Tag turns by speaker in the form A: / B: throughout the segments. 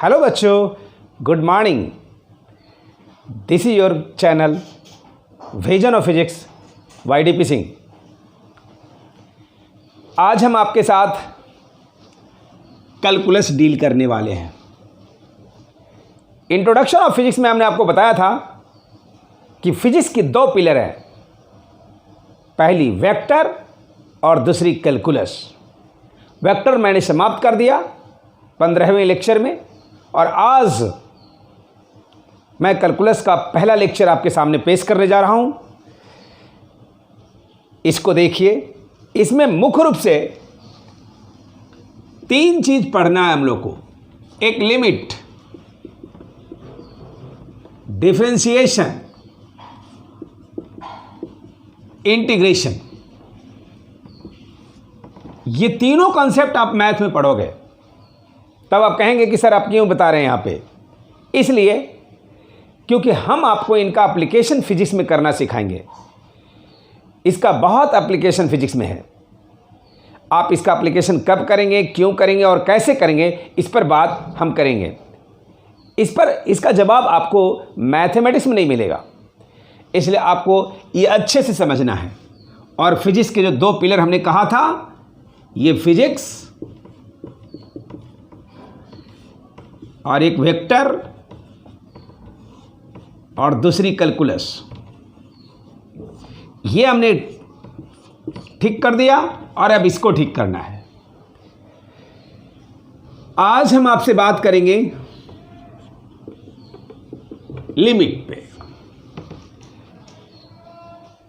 A: Hello बच्चों, good morning. This is your channel vision of physics YDP Singh. आज हम आपके साथ कैलकुलस डील करने वाले हैं। इंट्रोडक्शन ऑफ फिजिक्स में हमने आपको बताया था कि फिजिक्स की दो पिलर हैं, पहली वेक्टर और दूसरी कैलकुलस। वेक्टर मैंने समाप्त कर दिया 15वें लेक्चर में, और आज मैं कैलकुलस का पहला लेक्चर आपके सामने पेश करने जा रहा हूं। इसको देखिए, इसमें मुख्य रूप से तीन चीज पढ़ना है हम लोग को। एक लिमिट, डिफरेंशिएशन, इंटीग्रेशन। ये तीनों कॉन्सेप्ट आप मैथ में पढ़ोगे, तब आप कहेंगे कि सर आप क्यों बता रहे हैं यहाँ पे। इसलिए क्योंकि हम आपको इनका एप्लीकेशन फिजिक्स में करना सिखाएंगे। इसका बहुत एप्लीकेशन फिजिक्स में है। आप इसका एप्लीकेशन कब करेंगे, क्यों करेंगे और कैसे करेंगे, इस पर बात हम करेंगे। इसका जवाब आपको मैथमेटिक्स में नहीं मिलेगा, इसलिए आपको ये अच्छे से समझना है। और फिजिक्स के जो दो पिलर हमने कहा था, ये फिजिक्स और एक वेक्टर और दूसरी कैलकुलस, ये हमने ठीक कर दिया और अब इसको ठीक करना है। आज हम आपसे बात करेंगे लिमिट पे।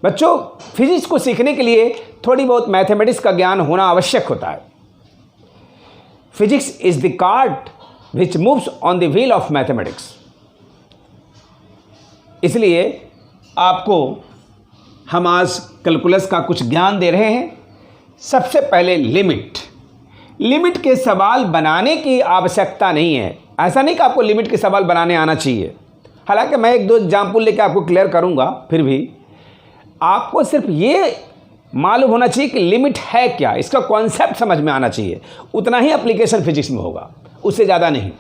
A: बच्चों, फिजिक्स को सीखने के लिए थोड़ी बहुत मैथमेटिक्स का ज्ञान होना आवश्यक होता है। Physics is the cart which moves on the wheel of mathematics। इसलिए आपको हम आज कैलकुलस का कुछ ज्ञान दे रहे हैं। सबसे पहले लिमिट के सवाल बनाने की आवश्यकता नहीं है। ऐसा नहीं कि आपको लिमिट के सवाल बनाने आना चाहिए, हालांकि मैं एक दो एग्जाम्पल लेकर आपको क्लियर करूंगा। फिर भी आपको सिर्फ ये मालूम होना चाहिए कि लिमिट है क्या, इसका कॉन्सेप्ट समझ में आना चाहिए। उतना ही एप्लीकेशन फिजिक्स में होगा, उससे ज़्यादा नहीं।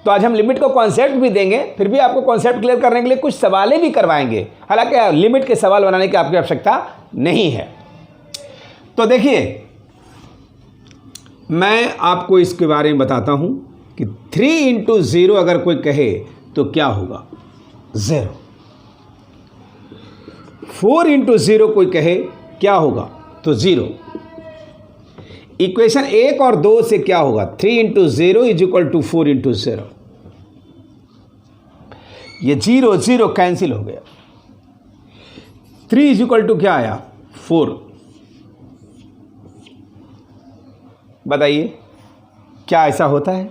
A: तो आज हम लिमिट को कॉन्सेप्ट भी देंगे, फिर भी आपको कॉन्सेप्ट क्लियर करने के लिए कुछ सवालें भी करवाएंगे। हालांकि लिमिट के सवाल बनाने की आपकी आवश्यकता नहीं है। तो देखिए, मैं आपको इसके बारे में बताता हूं कि 3 × 0 अगर कोई कहे तो क्या होगा, 0। 4 × 0 कोई कहे क्या होगा, तो 0। इक्वेशन 1 और 2 से क्या होगा, 3 × 0 = 4 × 0। ये 0 0 कैंसिल हो गया। 3 = क्या आया, 4। बताइए, क्या ऐसा होता है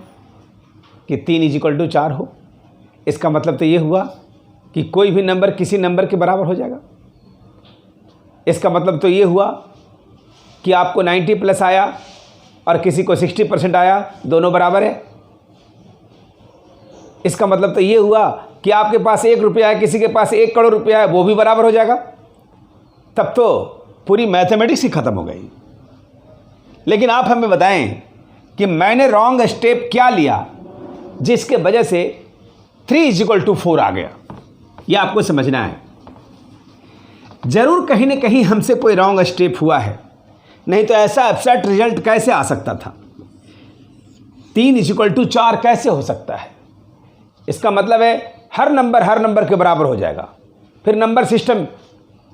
A: कि 3 = 4 हो? इसका मतलब तो ये हुआ कि कोई भी नंबर किसी नंबर के बराबर हो जाएगा। इसका मतलब तो ये हुआ कि आपको 90+ आया और किसी को 60% आया, दोनों बराबर है। इसका मतलब तो ये हुआ कि आपके पास 1 रुपया है, किसी के पास 1 करोड़ रुपया है, वो भी बराबर हो जाएगा। तब तो पूरी मैथमेटिक्स ही खत्म हो गई। लेकिन आप हमें बताएं कि मैंने रॉन्ग स्टेप क्या लिया जिसके वजह से 3 = 4 आ गया। यह आपको समझना है। जरूर कहीं ना कहीं हमसे कोई रॉन्ग स्टेप हुआ है, नहीं तो ऐसा एब्सर्ट रिजल्ट कैसे आ सकता था। 3 = 4 कैसे हो सकता है? इसका मतलब है हर नंबर के बराबर हो जाएगा, फिर नंबर सिस्टम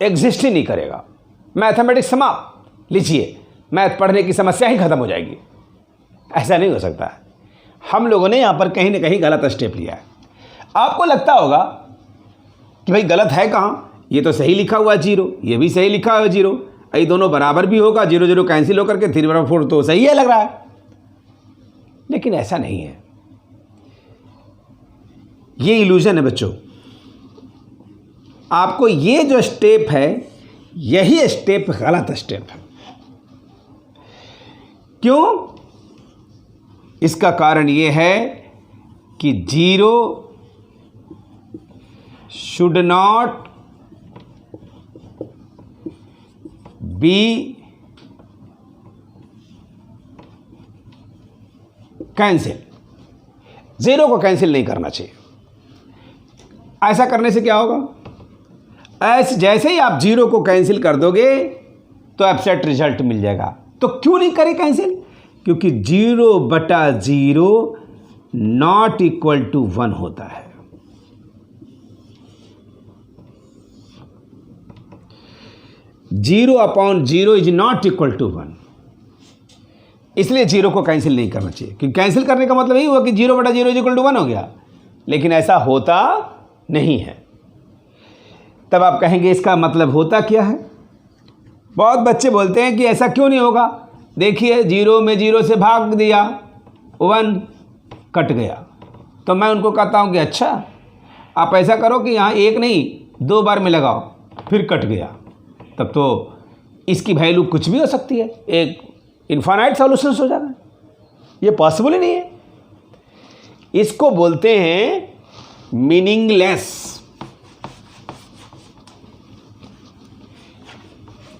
A: एग्जिस्ट ही नहीं करेगा, मैथमेटिक्स समाप्त। लीजिए, मैथ पढ़ने की समस्या ही खत्म हो जाएगी। ऐसा नहीं हो सकता है। हम लोगों ने यहाँ पर कहीं ना कहीं गलत स्टेप लिया है। आपको लगता होगा कि भाई गलत है कहाँ, ये तो सही लिखा हुआ 0, ये भी सही लिखा हुआ 0, ये दोनों बराबर भी होगा, 0 0 कैंसिल होकर के 3 / 4 तो सही है लग रहा है। लेकिन ऐसा नहीं है, ये इल्यूजन है बच्चों। आपको ये जो स्टेप है, यही स्टेप गलत स्टेप है। क्यों? इसका कारण ये है कि 0 should not be cancel. Zero को कैंसिल नहीं करना चाहिए। ऐसा करने से क्या होगा, ऐसे जैसे ही आप जीरो को कैंसिल कर दोगे तो एब्सेंट रिजल्ट मिल जाएगा। तो क्यों नहीं करें कैंसिल, क्योंकि 0/0 नॉट इक्वल टू 1 होता है। Zero upon zero is not equal to 1, इसलिए जीरो को कैंसिल नहीं करना चाहिए, क्योंकि कैंसिल करने का मतलब यही हुआ कि 0/0 इज इक्वल टू 1 हो गया, लेकिन ऐसा होता नहीं है। तब आप कहेंगे इसका मतलब होता क्या है। बहुत बच्चे बोलते हैं कि ऐसा क्यों नहीं होगा, देखिए जीरो में जीरो से भाग दिया, 1 कट गया। तो मैं उनको कहता हूं कि अच्छा आप ऐसा करो कि यहाँ 1 नहीं 2 बार में लगाओ, फिर कट गया, तब तो इसकी वैल्यू कुछ भी हो सकती है, एक इनफाइनाइट सॉल्यूशंस हो जाएगा। ये पॉसिबल ही नहीं है। इसको बोलते हैं मीनिंगलेस।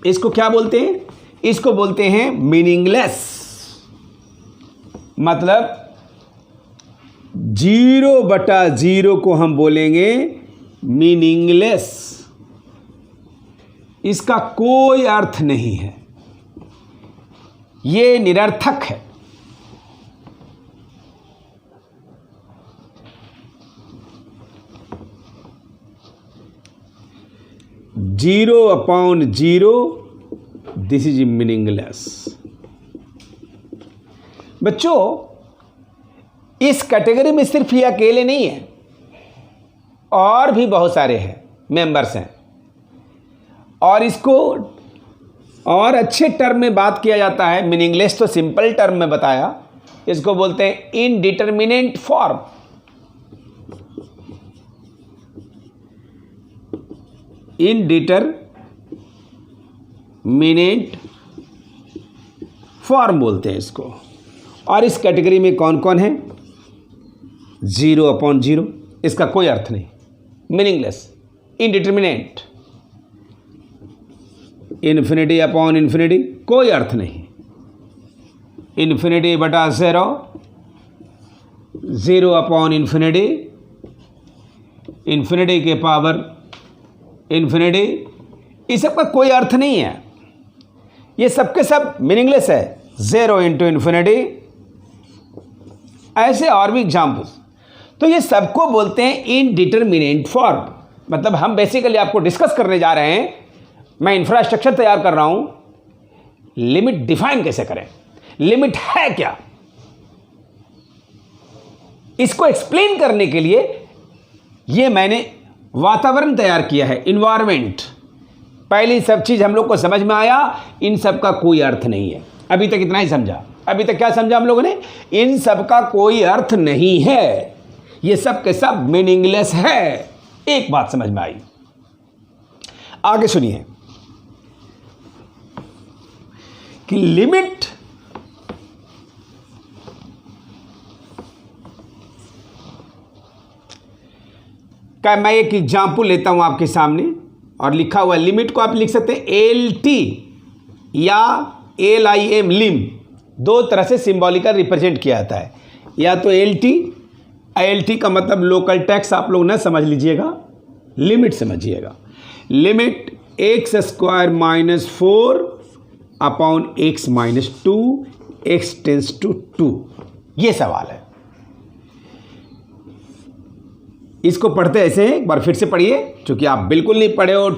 A: इसको क्या बोलते हैं, इसको बोलते हैं मीनिंगलेस। मतलब 0/0 को हम बोलेंगे मीनिंगलेस, इसका कोई अर्थ नहीं है, ये निरर्थक है। Zero upon zero, this is meaningless. बच्चों इस कैटेगरी में सिर्फ ये अकेले नहीं है, और भी बहुत सारे हैं मेंबर्स हैं, और इसको और अच्छे टर्म में बात किया जाता है। मीनिंगलेस तो सिंपल टर्म में बताया, इसको बोलते हैं इनडिटरमिनेंट फॉर्म। इनडिटरमिनेंट फॉर्म बोलते हैं इसको। और इस कैटेगरी में कौन कौन है, 0/0, इसका कोई अर्थ नहीं, मीनिंगलेस, इनडिटरमिनेंट, इन्फिनिटी अपॉन इन्फिनिटी, कोई अर्थ नहीं, इन्फिनिटी बटा 0, 0 अपॉन इन्फिनिटी, इन्फिनिटी के पावर इन्फिनिटी, इस सब का कोई अर्थ नहीं है, ये सबके सब मीनिंगलेस है। 0 इंटू इन्फिनिटी, ऐसे और भी एग्जाम्पल्स। तो ये सबको बोलते हैं इनडिटरमिनेंट फॉर्म। मतलब हम बेसिकली आपको डिस्कस करने जा रहे हैं, मैं इंफ्रास्ट्रक्चर तैयार कर रहा हूं, लिमिट डिफाइन कैसे करें, लिमिट है क्या, इसको एक्सप्लेन करने के लिए ये मैंने वातावरण तैयार किया है, इन्वायरमेंट। पहली सब चीज हम लोग को समझ में आया, इन सब का कोई अर्थ नहीं है। अभी तक इतना ही समझा। अभी तक क्या समझा हम लोगों ने, इन सब का कोई अर्थ नहीं है, ये सब के सब मीनिंगलेस है। एक बात समझ में आई, आगे सुनिए कि लिमिट का मैं एक एग्जाम्पल लेता हूं आपके सामने, और लिखा हुआ लिमिट को आप लिख सकते हैं LT या LIM, लिम, दो तरह से सिंबॉलिकल रिप्रेजेंट किया जाता है। या तो LT का मतलब लोकल टैक्स आप लोग ना समझ लीजिएगा, लिमिट समझिएगा। Limit x² - 4 upon x - 2 x tends to 2, ये सवाल है। इसको पढ़ते ऐसे हैं, एक बार फिर से पढ़िए, क्योंकि आप बिल्कुल नहीं पढ़े हो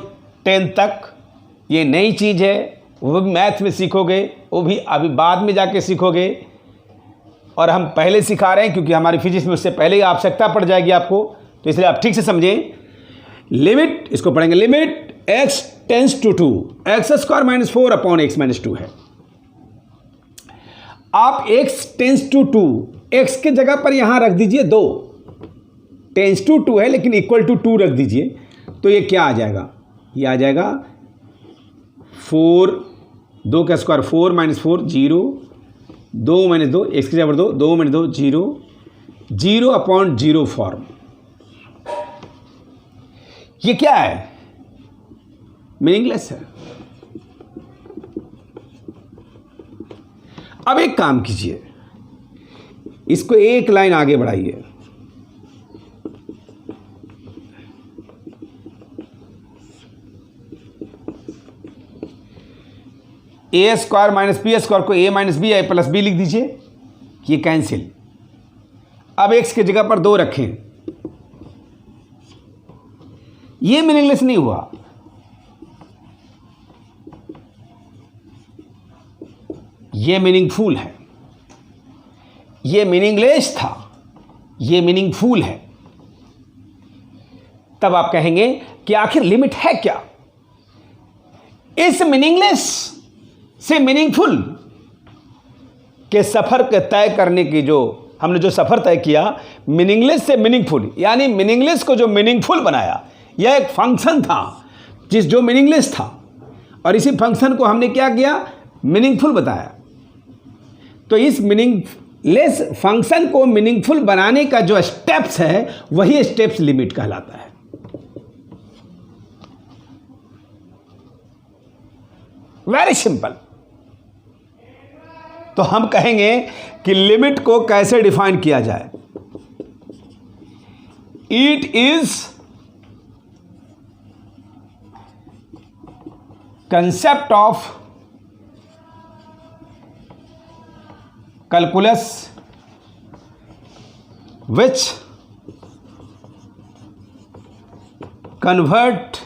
A: 10th तक, ये नई चीज़ है, वो भी मैथ में सीखोगे, वो भी अभी बाद में जाके सीखोगे, और हम पहले सिखा रहे हैं क्योंकि हमारी फिजिक्स में उससे पहले ही आवश्यकता पड़ जाएगी आपको, तो इसलिए आप ठीक से समझें। लिमिट, इसको पढ़ेंगे, limit x tends to 2, x² - 4 upon x - 2 है। आप x टेंस टू 2, x के जगह पर यहां रख दीजिए 2, टेंस टू 2 है लेकिन इक्वल टू 2 रख दीजिए, तो ये क्या आ जाएगा, ये आ जाएगा 4, 2 का स्क्वायर 4 - 4 0, 2 - 2 x की जगह 2, 2 - 2 0, 0 अपॉन 0 फॉर्म। ये क्या है, मीनिंगलेस है। अब एक काम कीजिए, इसको एक लाइन आगे बढ़ाइए, a square minus b square को a minus b i plus b लिख दीजिए, ये कैंसिल। अब एक्स की जगह पर 2 रखें, ये मीनिंगलेस नहीं हुआ, ये मीनिंगफुल है। ये मीनिंगलेस था, ये मीनिंगफुल है। तब आप कहेंगे कि आखिर लिमिट है क्या? इस मीनिंगलेस से मीनिंगफुल के सफर के तय करने की जो हमने जो सफर तय किया, मीनिंगलेस से मीनिंगफुल, यानी मीनिंगलेस को जो मीनिंगफुल बनाया, यह एक फंक्शन था जो मीनिंगलेस था, और इसी फंक्शन को हमने क्या किया, मीनिंगफुल बताया। तो इस मीनिंगलेस फंक्शन को मीनिंगफुल बनाने का जो स्टेप्स है, वही स्टेप्स लिमिट कहलाता है। Very simple. तो हम कहेंगे कि लिमिट को कैसे डिफाइन किया जाए। It is concept of calculus which convert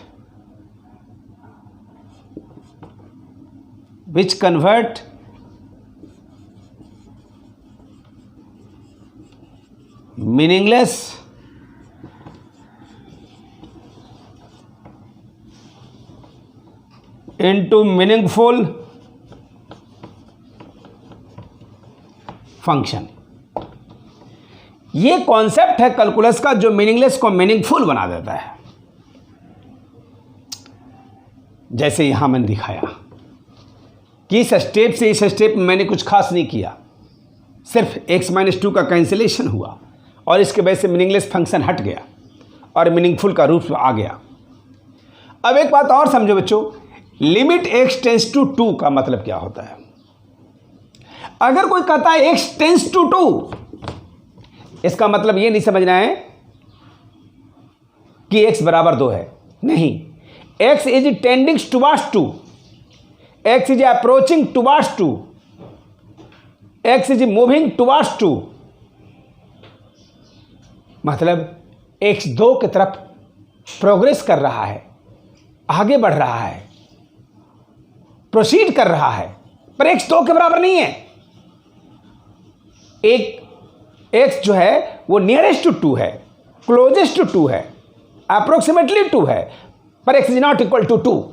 A: meaningless into meaningful function. ये कॉन्सेप्ट है कैलकुलस का जो मीनिंगलेस को मीनिंगफुल बना देता है। जैसे यहां मैंने दिखाया कि इस स्टेप से इस स्टेप में मैंने कुछ खास नहीं किया, सिर्फ x-2 का कैंसिलेशन हुआ और इसके वजह से मीनिंगलेस फंक्शन हट गया और मीनिंगफुल का रूप आ गया। अब एक बात और समझो बच्चों, लिमिट x टेंस टू 2 का मतलब क्या होता है? अगर कोई कहता है x टेंस टू 2, इसका मतलब यह नहीं समझना है कि x बराबर 2 है, नहीं। x is tending towards 2, x is approaching towards 2, x is moving towards 2। मतलब x 2 की तरफ प्रोग्रेस कर रहा है, आगे बढ़ रहा है, प्रोसीड कर रहा है, पर x 2 के बराबर नहीं है। एक x जो है वो नियरेस्ट टू 2 है, क्लोजेस्ट टू 2 है, अप्रोक्सीमेटली 2 है, पर x is not equal to 2।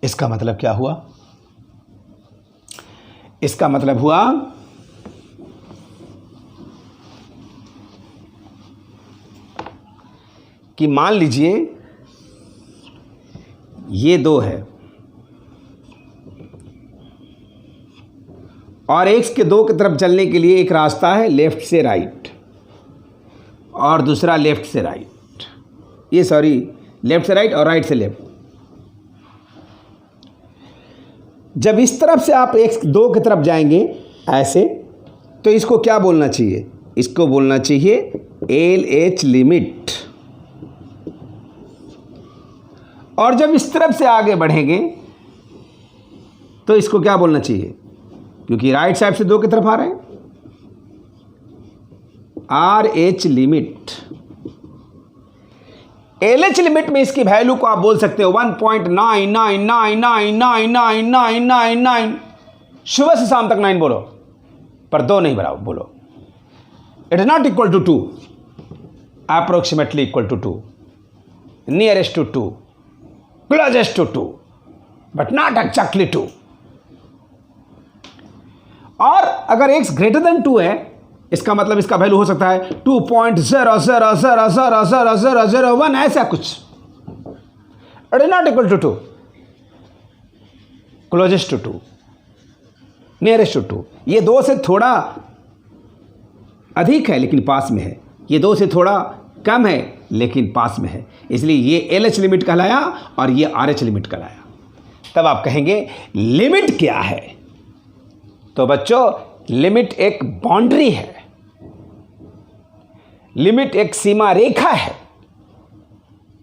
A: इसका मतलब क्या हुआ? इसका मतलब हुआ कि मान लीजिए ये 2 है और x के 2 की तरफ चलने के लिए एक रास्ता है लेफ्ट से राइट और दूसरा लेफ्ट से राइट, ये सॉरी लेफ्ट से राइट और राइट से लेफ्ट। जब इस तरफ से आप x 2 की तरफ जाएंगे ऐसे, तो इसको क्या बोलना चाहिए? इसको बोलना चाहिए LH लिमिट। और जब इस तरफ से आगे बढ़ेंगे तो इसको क्या बोलना चाहिए? क्योंकि राइट साइड से 2 की तरफ आ रहे हैं, RH लिमिट। LH लिमिट में इसकी वैल्यू को आप बोल सकते हो 1.999999999। सुबह से शाम तक 9 बोलो, पर 2 नहीं बढ़ाओ, बोलो it is not equal to 2, approximately equal to 2, nearest to 2, closest to 2, but not exactly 2। और अगर x ग्रेटर देन 2 है, इसका मतलब इसका वैल्यू हो सकता है 2.000000001, ऐसा कुछ। It is not equal to 2, closest to 2, nearest to 2। ये 2 से थोड़ा अधिक है लेकिन पास में है, ये 2 से थोड़ा कम है लेकिन पास में है, इसलिए ये LH लिमिट कहलाया और ये RH लिमिट कहलाया। तब आप कहेंगे लिमिट क्या है। तो बच्चों, लिमिट एक बाउंड्री है, लिमिट एक सीमा रेखा है,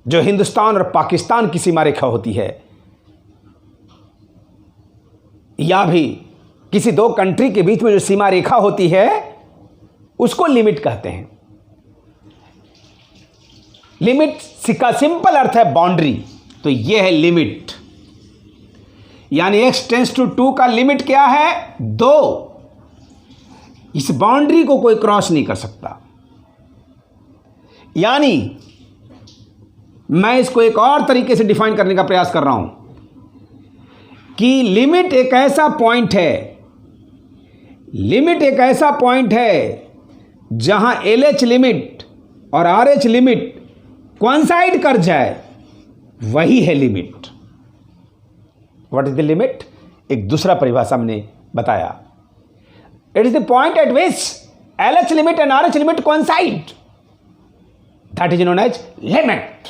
A: जो हिंदुस्तान और पाकिस्तान की सीमा रेखा होती है, या भी किसी दो कंट्री के बीच में जो सीमा रेखा होती है उसको लिमिट कहते हैं। लिमिट का सिंपल अर्थ है बाउंड्री, तो यह है लिमिट। यानी x टेंस टू 2 का लिमिट क्या है? 2। इस बाउंड्री को कोई क्रॉस नहीं कर सकता। यानी मैं इसको एक और तरीके से डिफाइन करने का प्रयास कर रहा हूं कि लिमिट एक ऐसा पॉइंट है, लिमिट एक ऐसा पॉइंट है जहां LH लिमिट और RH लिमिट कोइंसाइड कर जाए, वही है limit. What is the limit? एक दूसरा परिभाषा हमने बताया, it is the point eight which LH limit and RH limit coincide, that is known age limit.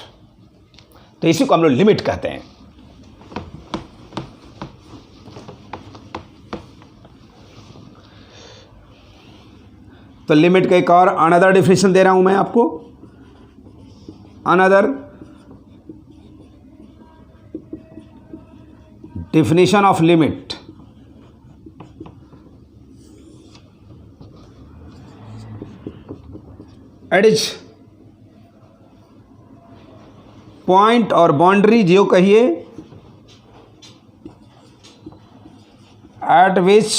A: तो इसी को हम लोग लिमिट कहते हैं। तो लिमिट का एक और अनदर डेफिनेशन दे रहा हूं मैं आपको। Another definition of limit, it is point और boundary जो कहिए at which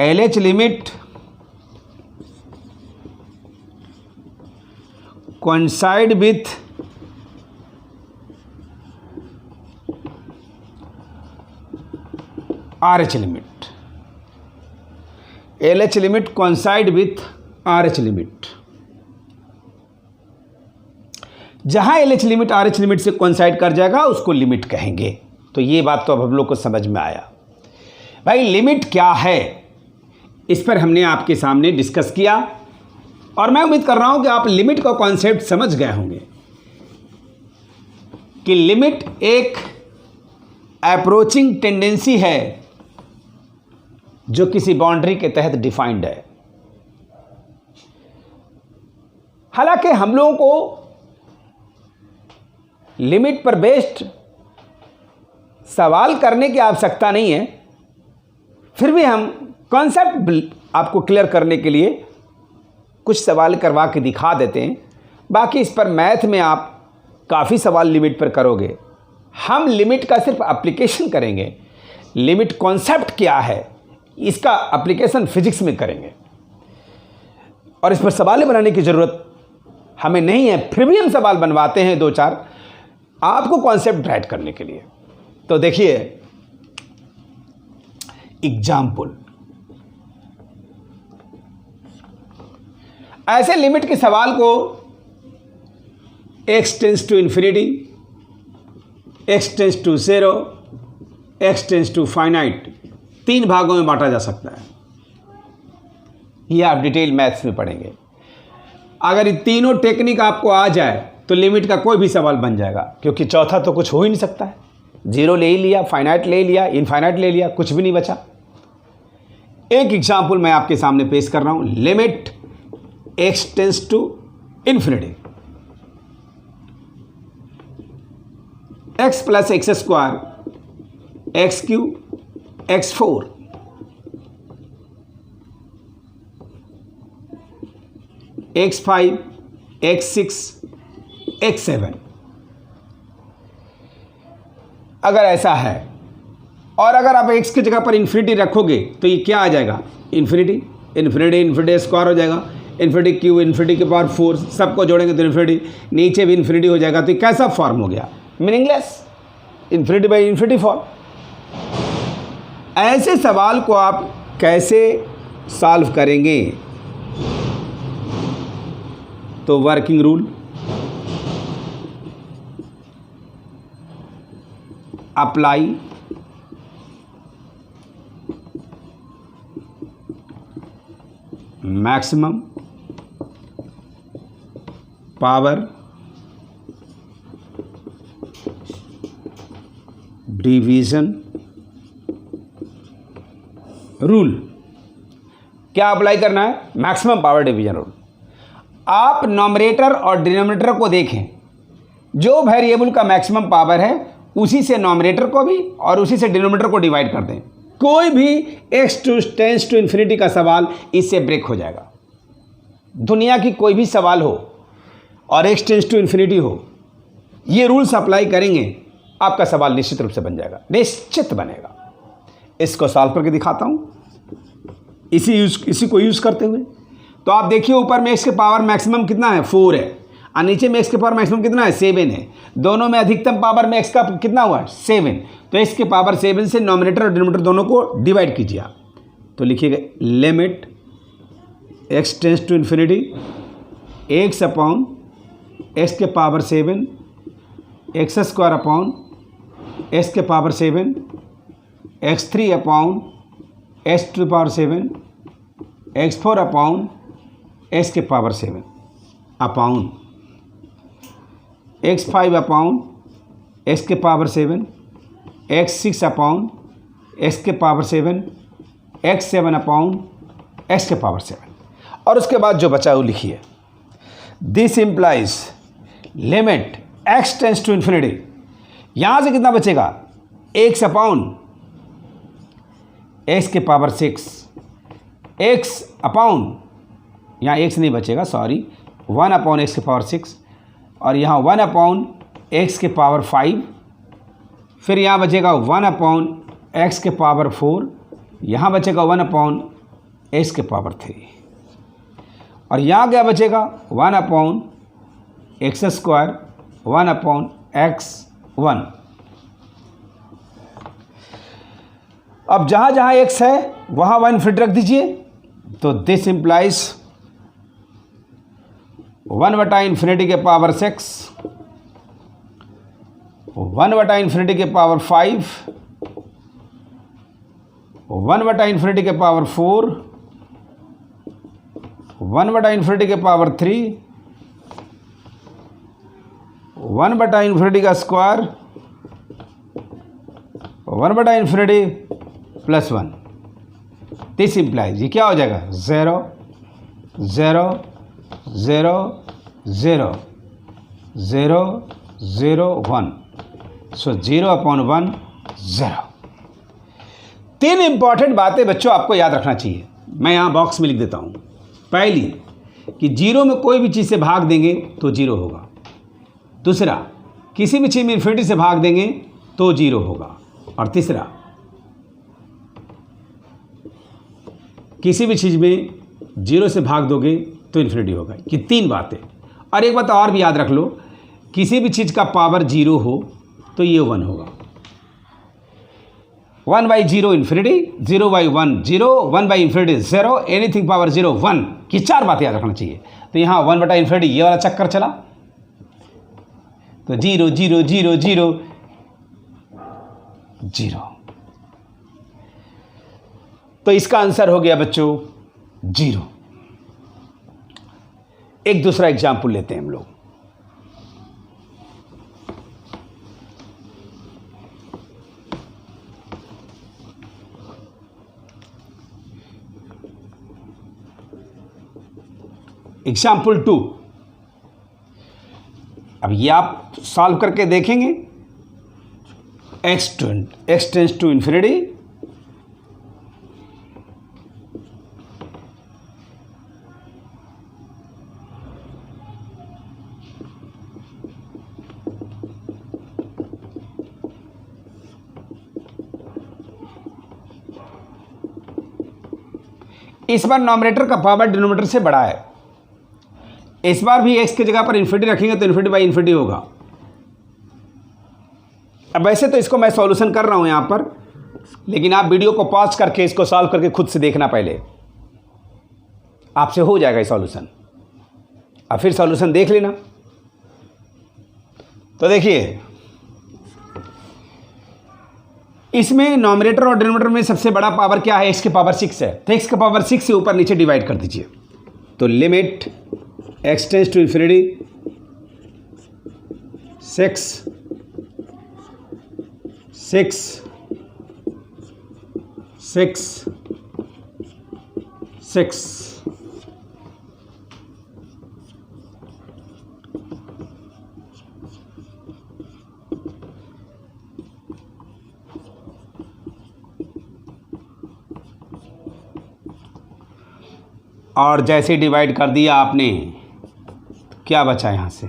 A: LH limit coincide with RH limit. LH limit coincide with RH limit. जहां LH लिमिट RH लिमिट से कोइंसाइड कर जाएगा उसको लिमिट कहेंगे। तो ये बात तो अब हम लोग को समझ में आया। भाई लिमिट क्या है, इस पर हमने आपके सामने डिस्कस किया और मैं उम्मीद कर रहा हूं कि आप लिमिट का कॉन्सेप्ट समझ गए होंगे कि लिमिट एक अप्रोचिंग टेंडेंसी है जो किसी बाउंड्री के तहत डिफाइंड है। हालांकि हम लोगों को लिमिट पर बेस्ड सवाल करने की आवश्यकता नहीं है, फिर भी हम कॉन्सेप्ट आपको क्लियर करने के लिए कुछ सवाल करवा के दिखा देते हैं। बाकी इस पर मैथ में आप काफ़ी सवाल लिमिट पर करोगे, हम लिमिट का सिर्फ एप्लीकेशन करेंगे। लिमिट कॉन्सेप्ट क्या है इसका एप्लीकेशन फिजिक्स में करेंगे और इस पर सवाल बनाने की ज़रूरत हमें नहीं है, फिर भी हम सवाल बनवाते हैं 2-4 आपको कॉन्सेप्ट राइट करने के लिए। तो देखिए एग्जाम्पल, ऐसे लिमिट के सवाल को x tends to infinity, x tends to 0, x tends to finite 3 भागों में बांटा जा सकता है। ये आप डिटेल मैथ्स में पढ़ेंगे। अगर ये तीनों टेक्निक आपको आ जाए तो लिमिट का कोई भी सवाल बन जाएगा, क्योंकि चौथा तो कुछ हो ही नहीं सकता है। 0 ले ही लिया, फाइनाइट ले लिया, इनफाइनाइट ले लिया, कुछ भी नहीं बचा। एक एग्जाम्पल मैं आपके सामने पेश कर रहा हूं। Limit x tends to infinity, x plus x square, x3, x4, x5, x6, x7। अगर ऐसा है और अगर आप x की जगह पर इन्फिनिटी रखोगे तो ये क्या आ जाएगा? इन्फिनिटी, इन्फिनिटी, इन्फिनिटी स्क्वायर हो जाएगा, इन्फिनिटी क्यूब, इन्फिनिटी के पावर 4, सबको जोड़ेंगे तो इन्फिनिटी, नीचे भी इन्फिनिटी हो जाएगा। तो ये कैसा फॉर्म हो गया? Meaningless, infinity by infinity form. ऐसे सवाल को आप कैसे सॉल्व करेंगे? तो working rule, apply, maximum power division rule. क्या अप्लाई करना है? Maximum power division rule. आप नॉमिनेटर और डिनोमिनेटर को देखें, जो वेरिएबल का मैक्सिमम पावर है उसी से नॉमिनेटर को भी और उसी से डिनोमिनेटर को डिवाइड कर दें। कोई भी x टेंस टू इन्फिनिटी का सवाल इससे ब्रेक हो जाएगा। दुनिया की कोई भी सवाल हो और x टेंस टू इन्फिनिटी हो, ये रूल्स अप्लाई करेंगे, आपका सवाल निश्चित रूप से बन जाएगा, निश्चित बनेगा। इसको सॉल्व करके दिखाता हूँ इसी को यूज़ करते हुए। तो आप देखिए, ऊपर में x के पावर मैक्सिमम कितना है? 4 है, और नीचे में x के पावर मैक्सिमम कितना है? 7 है। दोनों में अधिकतम पावर में x का कितना हुआ? 7। तो x के पावर 7 से नॉमिनेटर और डिनोमिनेटर दोनों को डिवाइड कीजिए आप। तो लिखिएगा limit x tends to infinity x upon x के power 7 x square upon x के power 7 x3 upon x to power 7 x4 upon x के power 7 upon x5 upon x के पावर 7 x6 अपॉन x के power 7 x7 upon x के power 7। और उसके बाद जो बचा वो लिखिए, this implies limit x tends to infinity. यहाँ से कितना बचेगा? x अपॉन x के पावर 6 x अपॉन, यहाँ x नहीं बचेगा, सॉरी, 1 अपॉन x के पावर 6, और यहाँ 1 अपॉन x के पावर 5, फिर यहाँ बचेगा 1 अपॉन x के पावर 4, यहाँ बचेगा 1 अपॉन x के पावर 3, और यहाँ क्या बचेगा? 1 upon x square 1 upon x1। अब जहाँ जहाँ x है वहाँ 1 फिट रख दीजिए। तो दिस इम्प्लाइज 1/इन्फिनिटी के पावर 6, 1/इन्फिनिटी के पावर 5, 1/इन्फिनिटी के पावर 4, 1/इन्फिनिटी के पावर 3, 1/इन्फिनिटी का स्क्वायर, 1/इन्फिनिटी प्लस 1। दिस इम्प्लाइज, ये क्या हो जाएगा? 0 0 0 0 0 0 1। सो 0 अपॉन 1 0। 3 इंपॉर्टेंट बातें बच्चों आपको याद रखना चाहिए, मैं यहाँ बॉक्स में लिख देता हूँ। पहली कि 0 में कोई भी चीज़ से भाग देंगे तो 0 होगा। दूसरा, किसी भी चीज़ में इन्फिनिटी से भाग देंगे तो 0 होगा। और तीसरा, किसी भी चीज़ में 0 से भाग दोगे तो इन्फिनिटी होगा। ये 3 बातें। और एक बात और भी याद रख लो, किसी भी चीज़ का पावर 0 हो तो ये 1 होगा। 1/0 इन्फिनिटी, 0/1 0, 1/इन्फिनिटी 0, एनीथिंग पावर 0 1 की 4 बातें याद रखना चाहिए। तो यहाँ 1/इन्फिनिटी ये वाला चक्कर चला, तो 0 0 0 0 0। तो इसका आंसर हो गया बच्चों 0। एक दूसरा एग्जाम्पल लेते हैं हम लोग। एग्जाम्पल 2। अब ये आप सॉल्व करके देखेंगे। x टेंस टू इन्फिनिटी, इस बार नॉमिनेटर का पावर डिनोमिनेटर से बड़ा है। इस बार भी x की जगह पर इन्फिनिटी रखेंगे तो इन्फिनिटी होगा। अब वैसे तो इसको मैं सॉल्यूशन कर रहा हूं यहां पर, लेकिन आप वीडियो को पॉज करके इसको सॉल्व करके खुद से देखना, पहले आपसे हो जाएगा ये सॉल्यूशन। अब फिर सॉल्यूशन देख लेना। तो देखिए, इसमें नॉमिनेटर और डिनोमिनेटर में सबसे बड़ा पावर क्या है? x के पावर 6 है। तो x के पावर 6 से ऊपर नीचे डिवाइड कर दीजिए। तो limit x tends to infinity 6 6 6 6 और जैसे डिवाइड कर दिया आपने, क्या बचा यहाँ से?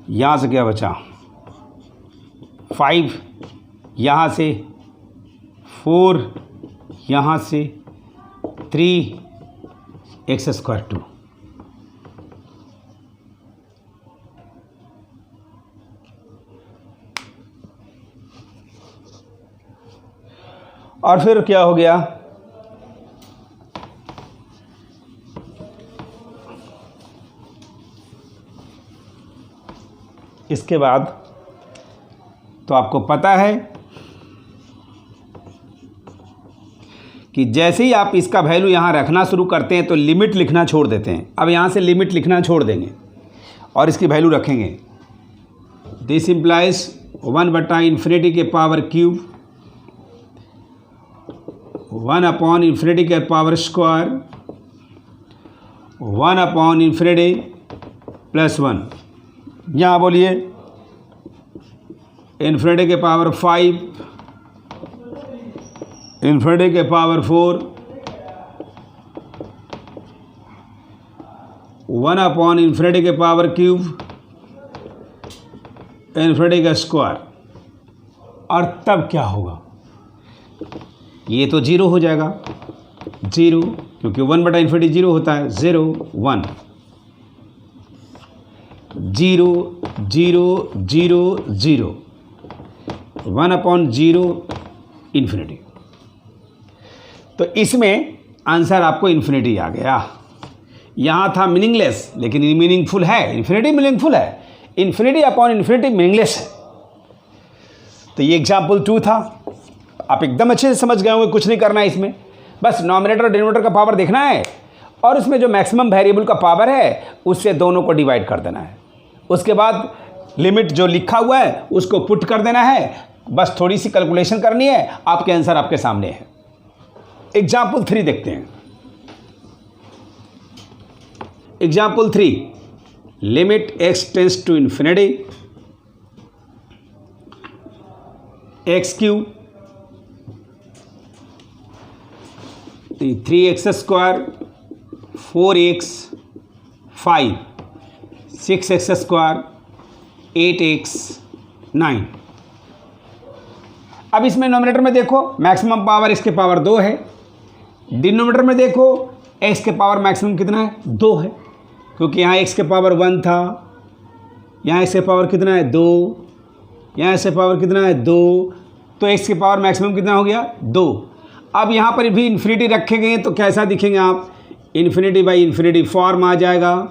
A: यहाँ से क्या बचा? 5, यहाँ से 4, यहाँ से 3x² 2। और फिर क्या हो गया? इसके बाद तो आपको पता है कि जैसे ही आप इसका वैल्यू यहाँ रखना शुरू करते हैं तो लिमिट लिखना छोड़ देते हैं। अब यहाँ से लिमिट लिखना छोड़ देंगे और इसकी वैल्यू रखेंगे। दिस इम्प्लाइज 1/∞ के पावर क्यूब 1/∞ के पावर स्क्वायर 1/∞ प्लस 1। यहाँ बोलिए इन्फिनिटी के पावर 5, इन्फिनिटी के पावर 4, 1/∞ के पावर क्यूब, इन्फिनिटी का स्क्वायर। और तब क्या होगा? ये तो 0 हो जाएगा, 0, क्योंकि 1/∞ 0 होता है। 0 1 0 0 0 0 1/0 इन्फिनिटी। तो इसमें आंसर आपको इन्फिनिटी आ गया। यहाँ था मीनिंगलेस, लेकिन ये मीनिंगफुल है। इन्फिनिटी मीनिंगफुल है, इन्फिनिटी मीनिंगलेस है। तो ये एग्जाम्पल 2 था। आप एकदम अच्छे से समझ गए होंगे। कुछ नहीं करना है इसमें, बस नॉमिनेटर और डिनोमिनेटर का पावर देखना है और उसमें जो मैक्सिमम वेरिएबल का पावर है उससे दोनों को डिवाइड कर देना है। उसके बाद लिमिट जो लिखा हुआ है उसको पुट कर देना है। बस थोड़ी सी कैलकुलेशन करनी है, आपके आंसर आपके सामने है। एग्जाम्पल 3 देखते हैं। Example 3, limit x tends to infinity x³ 3x² 4x 5 6x² 8x 9। अब इसमें नोमिनेटर में देखो मैक्सिमम पावर x के पावर 2 है। डिनोमिनेटर में देखो x के पावर मैक्सिमम कितना है? 2 है, क्योंकि यहाँ x के पावर 1 था, यहाँ x के पावर कितना है? 2, यहाँ x के पावर कितना है? 2, तो x के पावर मैक्सिमम कितना हो गया? 2। अब यहाँ पर भी इन्फिनिटी रखे गए तो कैसा दिखेंगे आप? इन्फिनिटी फॉर्म आ जाएगा,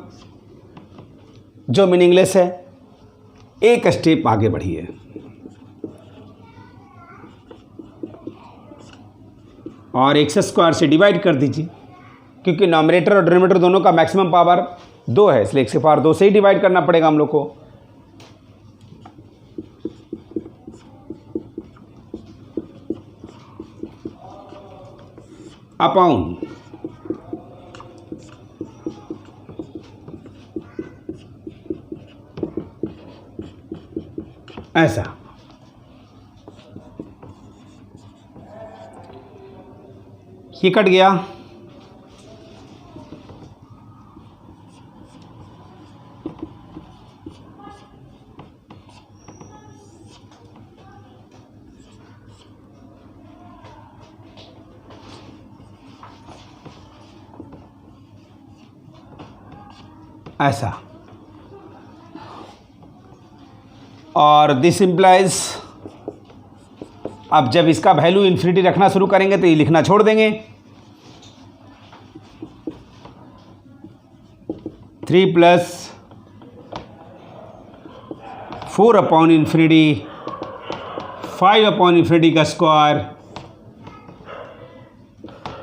A: जो मीनिंगलेस है। एक स्टेप आगे बढ़िए। और x² से डिवाइड कर दीजिए, क्योंकि नॉमिनेटर और डिनोमिनेटर दोनों का मैक्सिमम पावर 2 है, इसलिए x के पावर 2 से ही डिवाइड करना पड़ेगा हम लोग को। अपॉन ऐसा। ये कट गया, ऐसा। और दिस इम्प्लाइज, अब जब इसका वैल्यू इन्फिनिटी रखना शुरू करेंगे तो ये लिखना छोड़ देंगे। 3 + 4 अपॉन इन्फिनिटी 5 अपॉन इन्फिनिटी का स्क्वायर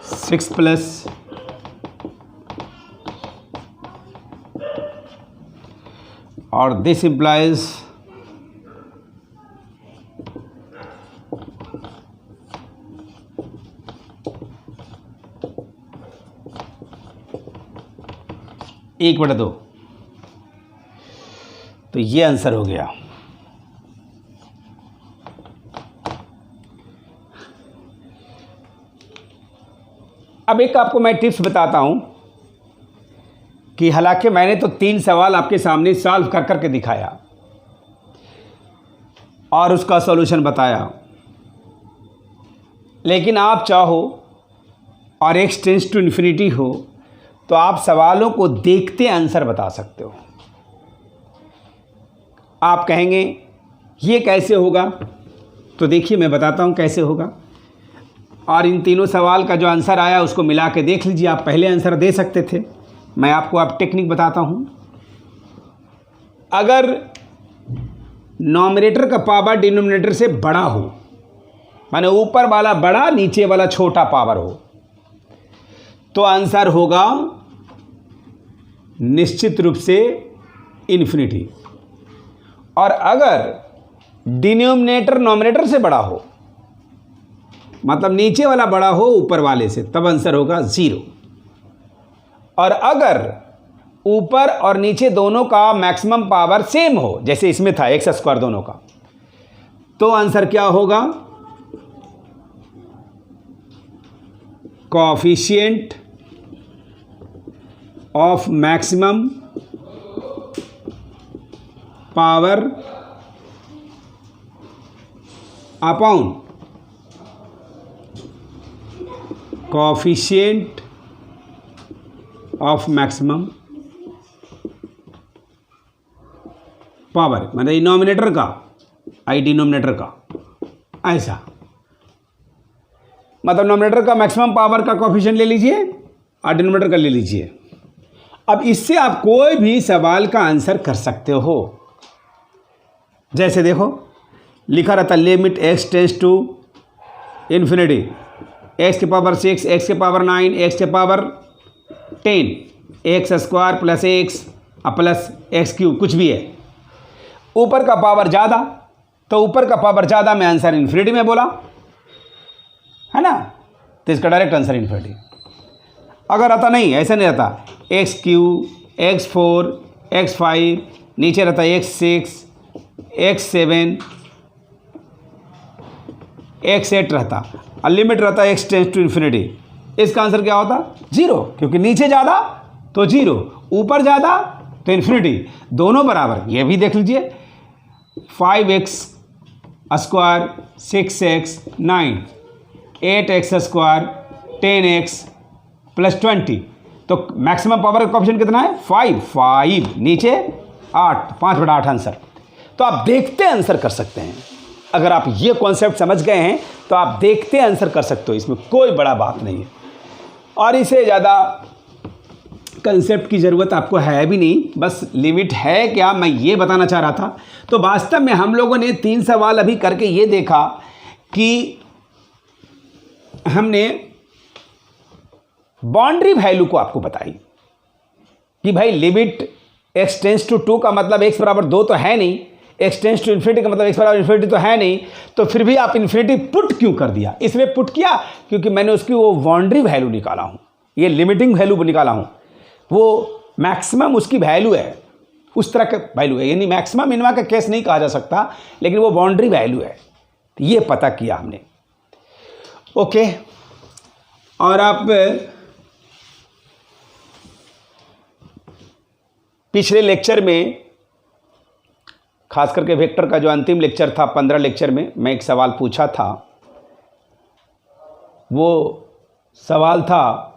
A: 6 प्लस और दिस इम्प्लाइज एक बटा 2। तो ये आंसर हो गया। अब एक आपको मैं टिप्स बताता हूं कि हालांकि मैंने तो 3 सवाल आपके सामने सॉल्व कर करके दिखाया और उसका सॉल्यूशन बताया, लेकिन आप चाहो और x टेंड्स टू इन्फिनिटी हो तो आप सवालों को देखते आंसर बता सकते हो। आप कहेंगे ये कैसे होगा, तो देखिए मैं बताता हूँ कैसे होगा। और इन तीनों सवाल का जो आंसर आया उसको मिला के देख लीजिए। आप पहले आंसर दे सकते थे, मैं आपको अब टेक्निक बताता हूँ। अगर नॉमिनेटर का पावर डिनोमिनेटर से बड़ा हो, माने ऊपर वाला बड़ा नीचे वाला छोटा पावर हो, तो आंसर होगा निश्चित रूप से इन्फिनिटी। और अगर डिनोमिनेटर नॉमिनेटर से बड़ा हो, मतलब नीचे वाला बड़ा हो ऊपर वाले से, तब आंसर होगा 0। और अगर ऊपर और नीचे दोनों का मैक्सिमम पावर सेम हो, जैसे इसमें था एक्स स्क्वायर दोनों का, तो आंसर क्या होगा, coefficient of maximum power upon coefficient of maximum power, मतलब डिनोमिनेटर का डिनोमिनेटर का, ऐसा मतलब नॉमिनेटर का मैक्सिमम पावर का कोएफिशिएंट ले लीजिए और डिनोमिनेटर का ले लीजिए। अब इससे आप कोई भी सवाल का आंसर कर सकते हो। जैसे देखो लिखा रहता limit x tends to infinity x के पावर 6, x के पावर 9, x के power 10, x square plus x plus x cube, कुछ भी है। ऊपर का पावर ज़्यादा, तो ऊपर का पावर ज़्यादा में आंसर इन्फिनिटी में बोला है ना, तो इसका डायरेक्ट आंसर इन्फिनिटी। अगर रहता नहीं, ऐसा नहीं रहता x3, x4, x5, नीचे रहता x6, x7, x8 रहता और लिमिट रहता x टेंड्स टू इन्फिनिटी, इसका आंसर क्या होता 0, क्योंकि नीचे ज़्यादा तो 0, ऊपर ज़्यादा तो इन्फिनिटी, दोनों बराबर। ये भी देख लीजिए 5x square 6x 9, 8x square 10x plus 20, तो मैक्सिमम पावर का कोएफिशिएंट कितना है 5, नीचे 8, 5/8 आंसर। तो आप देखते आंसर कर सकते हैं। अगर आप ये कॉन्सेप्ट समझ गए हैं तो आप देखते आंसर कर सकते हो, इसमें कोई बड़ा बात नहीं है। और इसे ज़्यादा कंसेप्ट की ज़रूरत आपको है भी नहीं, बस लिमिट है क्या, मैं ये बताना चाह रहा था। तो वास्तव में हम लोगों ने 3 सवाल अभी करके ये देखा कि हमने बाउंड्री वैल्यू को आपको बताई कि भाई लिमिट x टेंड्स टू 2 का मतलब x बराबर 2 तो है नहीं, x टेंड्स टू इन्फिनिटी का मतलब x बराबर इन्फिनिटी तो है नहीं, तो फिर भी आप इन्फिनिटी पुट क्यों कर दिया? इसलिए पुट किया क्योंकि मैंने उसकी वो बाउंड्री वैल्यू निकाला हूँ, ये लिमिटिंग वैल्यू निकाला हूँ, वो मैक्सिमम उसकी वैल्यू है, उस तरह का वैल्यू है। यानी मैक्सिमम मिनिमा का केस नहीं कहा जा सकता, लेकिन वो बाउंड्री वैल्यू है, ये पता किया हमने। ओके, और आप पिछले लेक्चर में, खास करके वेक्टर का जो अंतिम लेक्चर था 15 लेक्चर में, मैं एक सवाल पूछा था। वो सवाल था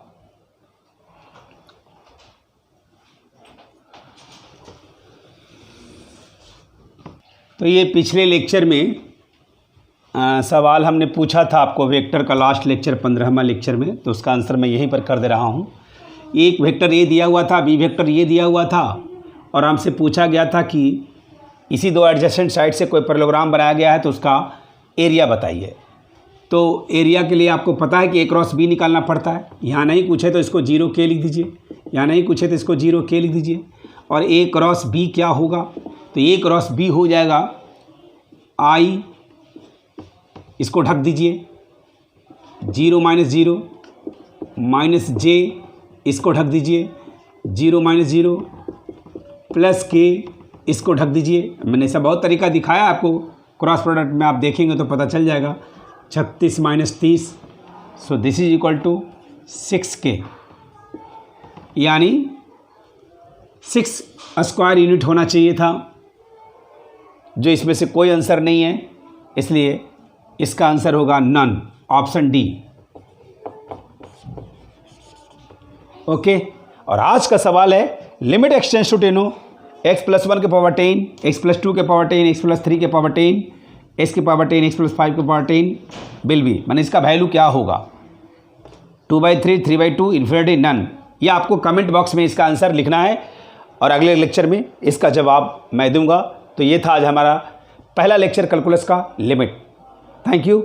A: तो ये पिछले लेक्चर में सवाल हमने पूछा था आपको वेक्टर का, लास्ट लेक्चर 15वां लेक्चर में, तो उसका आंसर मैं यहीं पर कर दे रहा हूँ। एक वेक्टर ए दिया हुआ था, बी वेक्टर ये दिया हुआ था, और हमसे पूछा गया था कि इसी दो एडजेसेंट साइड से कोई पैरेललोग्राम बनाया गया है तो उसका एरिया बताइए। तो एरिया के लिए आपको पता है कि ए क्रॉस बी निकालना पड़ता है। यहाँ नहीं पूछे तो इसको 0K लिख दीजिए, यहाँ नहीं पूछे तो इसको 0K लिख दीजिए। और ए क्रॉस बी क्या होगा, तो ए क्रॉस बी हो जाएगा I, इसको ढक दीजिए, 0 - 0 -j, इसको ढक दीजिए, 0 - 0 +K, इसको ढक दीजिए। मैंने ऐसा बहुत तरीका दिखाया आपको, क्रॉस प्रोडक्ट में आप देखेंगे तो पता चल जाएगा। 36 - 30, so this is equal to 6K, यानी 6 स्क्वायर यूनिट होना चाहिए था, जो इसमें से कोई आंसर नहीं है, इसलिए इसका आंसर होगा नन, ऑप्शन डी। ओके, और आज का सवाल है limit x tends to 10 x+1 के पावर 10, x+2 के पावर 10, x+3 के पावर 10, x के पावर 10, x+5 के पावर 10 विल बी, माने इसका वैल्यू क्या होगा, 2/3, 3/2, इन्फिनिटी, नन। ये आपको कमेंट बॉक्स में इसका आंसर लिखना है और अगले लेक्चर में इसका जवाब मैं दूंगा। तो ये था आज हमारा पहला लेक्चर कैलकुलस का लिमिट। Thank you.